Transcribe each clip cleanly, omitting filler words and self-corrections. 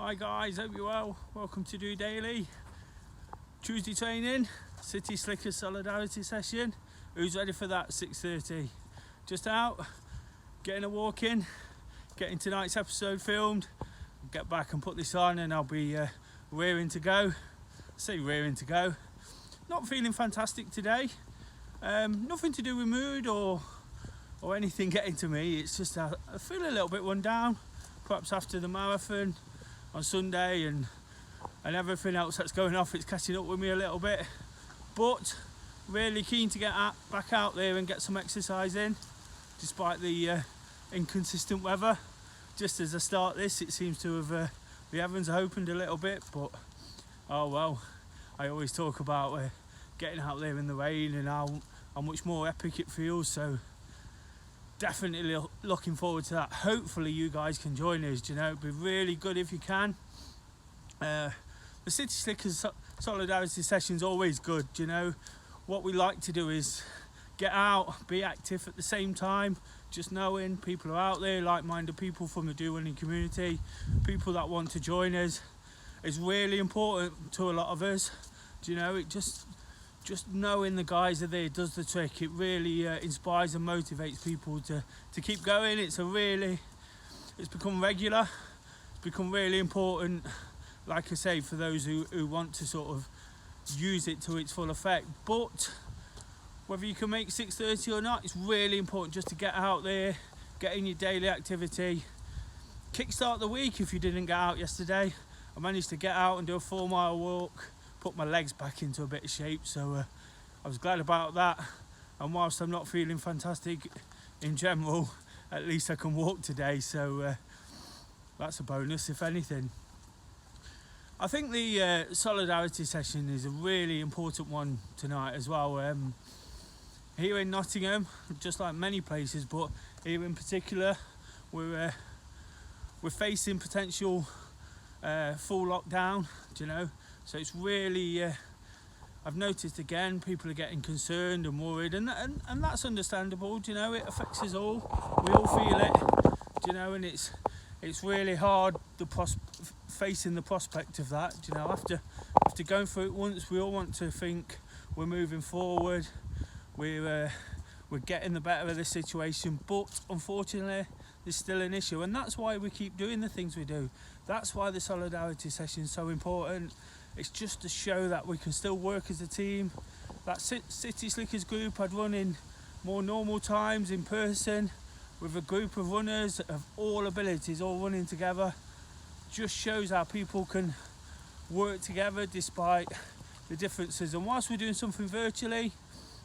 Hi guys, hope you're well. Welcome to DOdaily. Tuesday training, City Slickers solidarity session. Who's ready for that? 6:30. Just out, getting a walk in, getting tonight's episode filmed. Get back and put this on and I'll be rearing to go. I say rearing to go. Not feeling fantastic today. Nothing to do with mood or anything getting to me. It's just I feel a little bit run down. Perhaps after the marathon on Sunday and everything else that's going off, it's catching up with me a little bit. But really keen to get back out there and get some exercise in, despite the inconsistent weather. Just as I start this, it seems to have the heavens have opened a little bit, but oh well. I always talk about getting out there in the rain and how much more epic it feels. So definitely looking forward to that. Hopefully you guys can join us. It'd be really good if you can. The City Slickers solidarity session is always good. What we like to do is get out, be active at the same time. Just knowing people are out there, like-minded people from the DOdaily community, people that want to join us, is really important to a lot of us. It just knowing the guys are there does the trick. It really inspires and motivates people to keep going. It's become regular. It's become really important, like I say, for those who want to sort of use it to its full effect. But whether you can make 6:30 or not, it's really important just to get out there, get in your daily activity, kickstart the week. If you didn't get out yesterday, I managed to get out and do a 4-mile walk, put my legs back into a bit of shape, so I was glad about that. And whilst I'm not feeling fantastic in general, at least I can walk today, so that's a bonus if anything. I think the solidarity session is a really important one tonight as well. Here in Nottingham, just like many places, but here in particular, we're facing potential full lockdown, so it's really I've noticed again people are getting concerned and worried, and that's understandable. It affects us all, we all feel it, and it's really hard facing the prospect of that. After going through it once, we all want to think we're moving forward, we're getting the better of the situation, but unfortunately there's still an issue, and that's why we keep doing the things we do. That's why the solidarity session is so important. It's just to show that we can still work as a team. That City Slickers group I'd run in more normal times in person with a group of runners of all abilities all running together just shows how people can work together despite the differences. And whilst we're doing something virtually,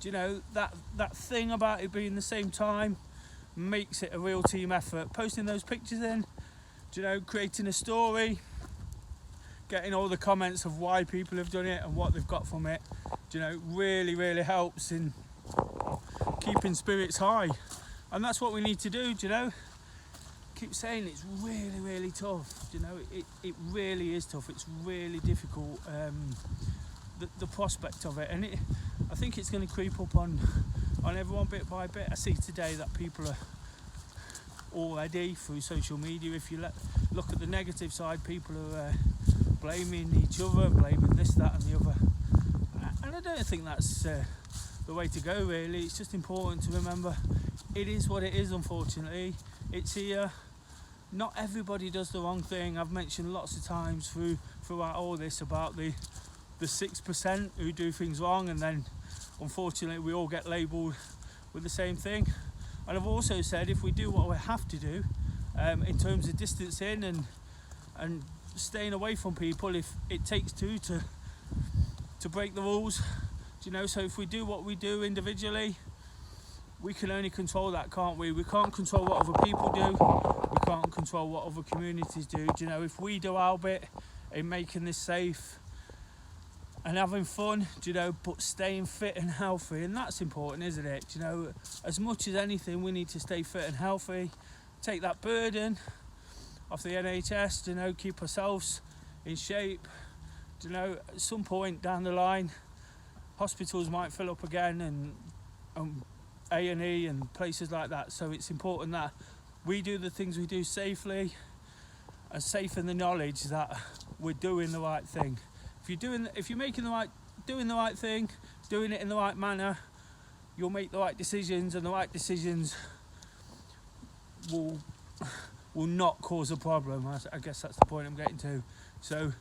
that thing about it being the same time makes it a real team effort. Posting those pictures in, creating a story, getting all the comments of why people have done it and what they've got from it, really, really helps in keeping spirits high. And that's what we need to do, Keep saying it's really, really tough, it really is tough. It's really difficult, the prospect of it, and I think it's going to creep up on everyone bit by bit. I see today that people are already through social media, if you look at the negative side, people are blaming each other, blaming this, that and the other, and I don't think that's the way to go really. It's just important to remember it is what it is. Unfortunately, it's here. Not everybody does the wrong thing. I've mentioned lots of times throughout all this about the 6% who do things wrong, and then unfortunately we all get labelled with the same thing. And I've also said if we do what we have to do in terms of distancing and staying away from people, if it takes two to break the rules, so if we do what we do individually, we can only control that, can't we? We can't control what other people do, we can't control what other communities do. If we do our bit in making this safe and having fun, but staying fit and healthy, and that's important, isn't it? As much as anything, we need to stay fit and healthy, take that burden off the NHS, keep ourselves in shape. At some point down the line, hospitals might fill up again, and A&E and places like that, so it's important that we do the things we do safely and safe in the knowledge that we're doing the right thing. If you're doing the right thing, doing it in the right manner, you'll make the right decisions, and the right decisions will not cause a problem. I guess that's the point I'm getting to. So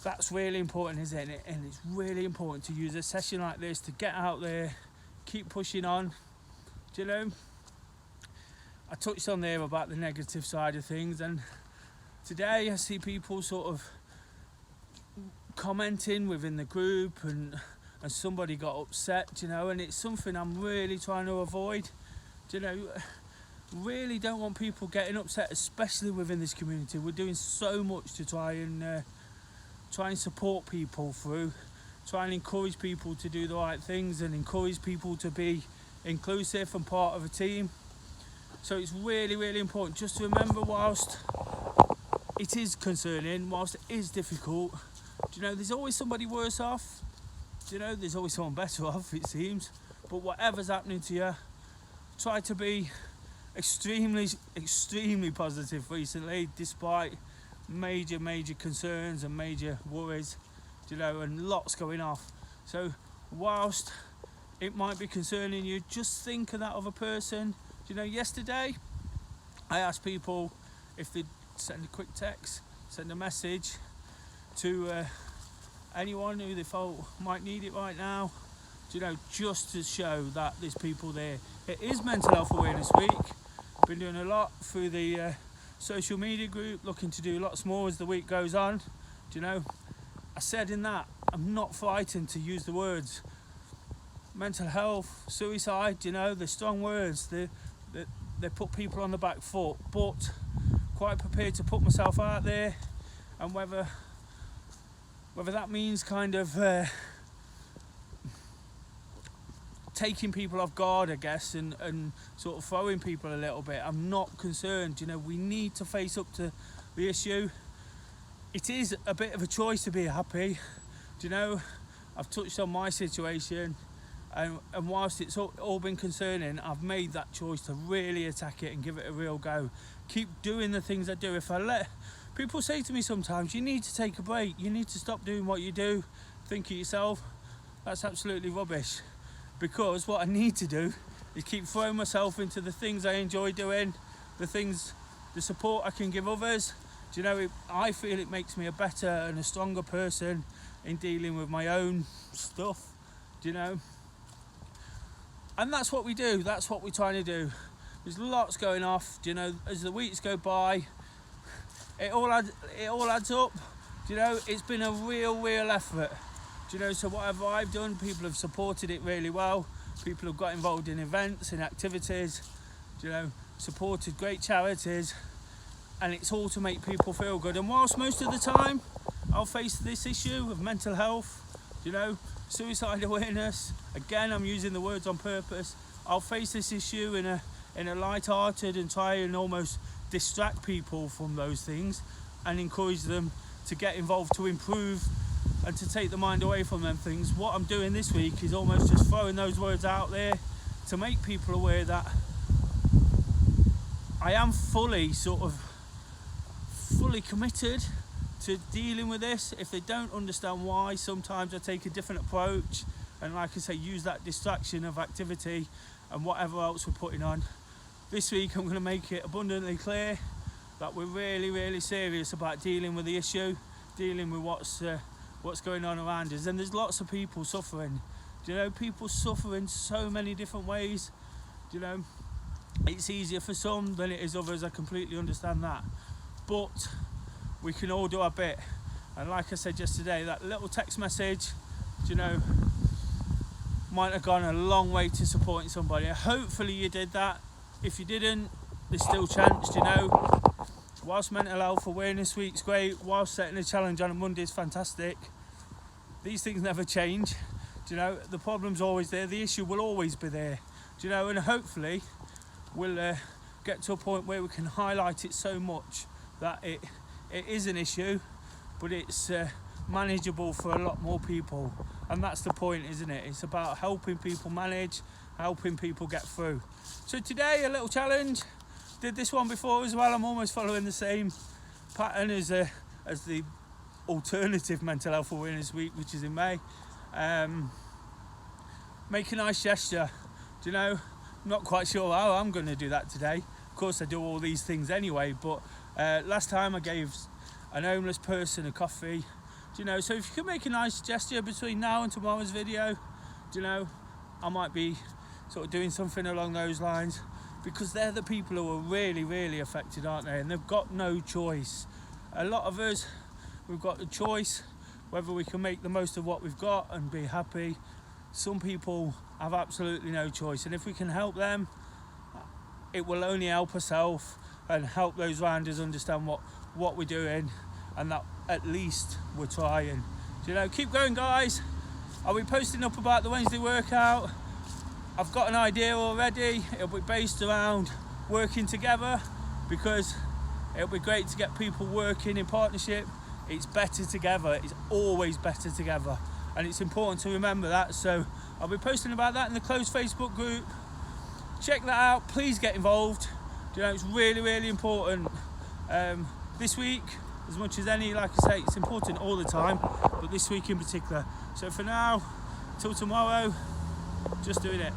that's really important, isn't it? And it's really important to use a session like this to get out there, keep pushing on. Do you know, I touched on there about the negative side of things, and today I see people sort of commenting within the group, and somebody got upset, you know, and it's something I'm really trying to avoid. Do you know, really don't want people getting upset, especially within this community. We're doing so much to try and support people through, try and encourage people to do the right things, and encourage people to be inclusive and part of a team. So it's really, really important just to remember, whilst it is concerning, whilst it is difficult, do you know, there's always somebody worse off. Do you know, there's always someone better off, it seems. But whatever's happening to you, try to be extremely, extremely positive recently, despite major concerns and major worries, you know, and lots going off. So whilst it might be concerning you, just think of that other person. You know, yesterday I asked people if they'd send a quick text, send a message to anyone who they felt might need it right now, you know, just to show that there's people there. It is Mental Health Awareness Week. Been doing a lot through the social media group, looking to do lots more as the week goes on. Do you know, I said in that, I'm not frightened to use the words mental health, suicide. You know, they're strong words, they put people on the back foot, but quite prepared to put myself out there, and whether that means kind of taking people off guard, I guess, and sort of throwing people a little bit, I'm not concerned. You know, we need to face up to the issue. It is a bit of a choice to be happy. Do you know, I've touched on my situation, and whilst it's all been concerning, I've made that choice to really attack it and give it a real go. Keep doing the things I do. If I let people say to me sometimes, you need to take a break, you need to stop doing what you do, think of yourself, that's absolutely rubbish. Because what I need to do is keep throwing myself into the things I enjoy doing, the support I can give others. Do you know, I feel it makes me a better and a stronger person in dealing with my own stuff, do you know? And that's what we do, that's what we're trying to do. There's lots going off, do you know, as the weeks go by, it all adds up, do you know, it's been a real effort. Do you know, so whatever I've done, people have supported it really well. People have got involved in events and activities, do you know, supported great charities, and it's all to make people feel good. And whilst most of the time I'll face this issue of mental health, you know, suicide awareness, again, I'm using the words on purpose, I'll face this issue in a light-hearted and try and almost distract people from those things and encourage them to get involved, to improve and to take the mind away from them things. What I'm doing this week is almost just throwing those words out there to make people aware that I am fully committed to dealing with this. If they don't understand why, sometimes I take a different approach, and like I say, use that distraction of activity and whatever else we're putting on. This week I'm going to make it abundantly clear that we're really serious about dealing with the issue, dealing with what's going on around us. And there's lots of people suffering. Do you know, people suffer in so many different ways. Do you know, it's easier for some than it is others, I completely understand that. But we can all do our bit. And like I said yesterday, that little text message, do you know, might have gone a long way to supporting somebody. Hopefully you did that. If you didn't, there's still chance, you know. Whilst Mental Health Awareness Week's great, whilst setting a challenge on a Monday is fantastic, these things never change. Do you know, the problem's always there, the issue will always be there. Do you know, and hopefully we'll get to a point where we can highlight it so much that it is an issue, but it's manageable for a lot more people. And that's the point, isn't it? It's about helping people manage, helping people get through. So today, a little challenge. Did this one before as well. I'm almost following the same pattern as the alternative mental health awareness week, which is in May. Make a nice gesture. Do you know, I'm not quite sure how I'm going to do that today. Of course I do all these things anyway, but last time I gave an homeless person a coffee. Do you know, so if you can make a nice gesture between now and tomorrow's video, do you know, I might be sort of doing something along those lines, because they're the people who are really, really affected, aren't they? And they've got no choice. A lot of us, we've got the choice whether we can make the most of what we've got and be happy. Some people have absolutely no choice, and if we can help them, it will only help ourselves and help those around us understand what we're doing, and that at least we're trying. Do you know, keep going, guys. I'll be posting up about the Wednesday workout. I've got an idea already. It'll be based around working together, because it'll be great to get people working in partnership. It's better together. It's always better together, and it's important to remember that. So I'll be posting about that in the closed Facebook group. Check that out. Please get involved. Do you know, it's really, really important. This week, as much as any, like I say, it's important all the time, but this week in particular. So for now, till tomorrow, just doing it.